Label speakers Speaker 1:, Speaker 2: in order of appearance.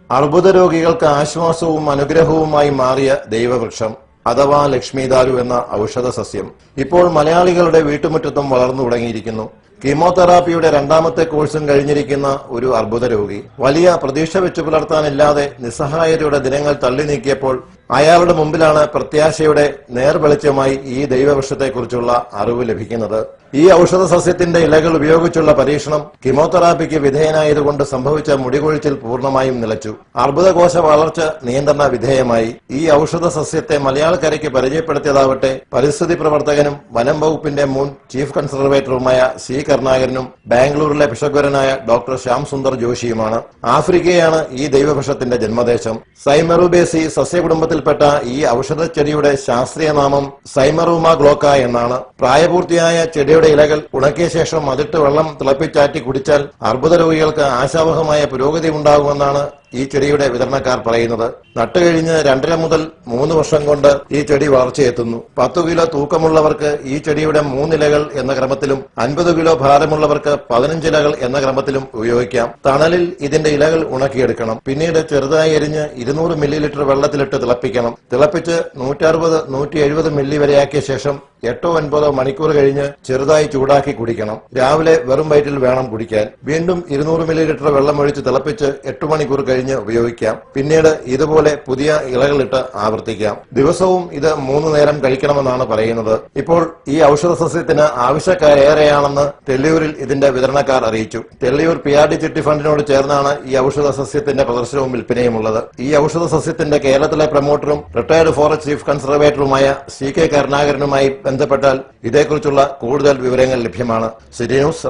Speaker 1: അർബുദ രോഗികൾക്ക് ആശ്വാസവും അനുഗ്രഹവുമായി മാറിയ ദൈവവൃക്ഷം അഥവാ ലക്ഷ്മിദാരു എന്ന ഔഷധ സസ്യം ഇപ്പോൾ മലയാളികളുടെ വീട്ടുമുറ്റത്തും വളർന്നു തുടങ്ങിയിരിക്കുന്നു. കീമോതെറാപ്പിയുടെ രണ്ടാമത്തെ കോഴ്സും കഴിഞ്ഞിരിക്കുന്ന ഒരു അർബുദ രോഗി വലിയ പ്രതീക്ഷ വെച്ചു പുലർത്താനില്ലാതെ നിസ്സഹായതയുടെ ദിനങ്ങൾ തള്ളി നീക്കിയപ്പോൾ അയാളുടെ മുമ്പിലാണ് പ്രത്യാശയുടെ നേർവെളിച്ചമായി ഈ ദൈവവൃക്ഷത്തെക്കുറിച്ചുള്ള അറിവ് ലഭിക്കുന്നത്. ഈ ഔഷധ സസ്യത്തിന്റെ ഇലകൾ ഉപയോഗിച്ചുള്ള പരീക്ഷണം കീമോതെറാപ്പിക്ക് വിധേയനായതുകൊണ്ട് സംഭവിച്ച മുടികൊഴിച്ചിൽ പൂർണ്ണമായും നിലച്ചു. അർബുദകോശ വളർച്ച നിയന്ത്രണ വിധേയമായി. ഈ ഔഷധ സസ്യത്തെ മലയാളക്കരയ്ക്ക് പരിചയപ്പെടുത്തിയതാവട്ടെ പരിസ്ഥിതി പ്രവർത്തകനും വനം വകുപ്പിന്റെ മുൻ ചീഫ് കൺസർവേറ്ററുമായ സി കരുണാകരനും ബാംഗ്ലൂരിലെ ഭിഷഗ്വരനായ ഡോക്ടർ ശ്യാം സുന്ദർ ജോഷിയുമാണ്. ആഫ്രിക്കയാണ് ഈ ദൈവവൃക്ഷത്തിന്റെ ജന്മദേശം. സൈമറുബേസി സസ്യകുടുംബത്തിൽപ്പെട്ട ഈ ഔഷധ ചെടിയുടെ ശാസ്ത്രീയ നാമം സൈമറൂമ ഗ്ലോക്ക എന്നാണ്. പ്രായപൂർത്തിയായ ചെടിയുടെ ഇലകൾ ഉണക്കിയ ശേഷം അതിട്ട് വെള്ളം തിളപ്പിച്ചാറ്റി കുടിച്ചാൽ അർബുദ രോഗികൾക്ക് ആശാവഹമായ പുരോഗതി ഉണ്ടാകുമെന്നാണ് ഈ ചെടിയുടെ വിതരണക്കാർ പറയുന്നത്. നട്ടുകഴിഞ്ഞ് 2.5 മുതൽ 3 വർഷം കൊണ്ട് ഈ ചെടി വളർച്ചയെത്തുന്നു. 10 കിലോ തൂക്കമുള്ളവർക്ക് ഈ ചെടിയുടെ 3 ഇലകൾ എന്ന ക്രമത്തിലും 50 കിലോ ഭാരമുള്ളവർക്ക് 15 ഇലകൾ എന്ന ക്രമത്തിലും ഉപയോഗിക്കാം. തണലിൽ ഇതിന്റെ ഇലകൾ ഉണക്കിയെടുക്കണം. പിന്നീട് ചെറുതായി എരിഞ്ഞ് 200 മില്ലിലിറ്റർ വെള്ളത്തിലിട്ട് തിളപ്പിക്കണം. തിളപ്പിച്ച് 160-170 മില്ലി വരെയാക്കിയ ശേഷം 8-9 മണിക്കൂർ കഴിഞ്ഞ് ചെറുതായി ചൂടാക്കി കുടിക്കണം. രാവിലെ വെറും വയറ്റിൽ വേണം കുടിക്കാൻ. വീണ്ടും 200 മില്ലിലിറ്റർ വെള്ളമൊഴിച്ച് തിളപ്പിച്ച് 8 മണിക്കൂർ കഴിഞ്ഞ് ഉപയോഗിക്കാം. പിന്നീട് ഇതുപോലെ പുതിയ ഇലകളിട്ട് ആവർത്തിക്കാം. ദിവസവും ഇത് 3 നേരം കഴിക്കണമെന്നാണ് പറയുന്നത്. ഇപ്പോൾ ഈ ഔഷധ സസ്യത്തിന് ആവശ്യക്കാരേറെയാണെന്ന് തെള്ളിയൂരിൽ ഇതിന്റെ വിതരണക്കാർ അറിയിച്ചു. തെള്ളിയൂർ PRD ചിട്ടി ഫണ്ടിനോട് ചേർന്നാണ് ഈ ഔഷധ സസ്യത്തിന്റെ പ്രദർശനവും വിൽപ്പനയുമുള്ളത്. ഈ ഔഷധ സസ്യത്തിന്റെ കേരളത്തിലെ പ്രൊമോട്ടറും റിട്ടയർഡ് ഫോറസ്റ്റ് ചീഫ് കൺസർവേറ്ററുമായ CK കരുണാകരനുമായി ബന്ധപ്പെട്ടാൽ ഇതേക്കുറിച്ചുള്ള കൂടുതൽ വിവരങ്ങൾ ലഭ്യമാണ്. City news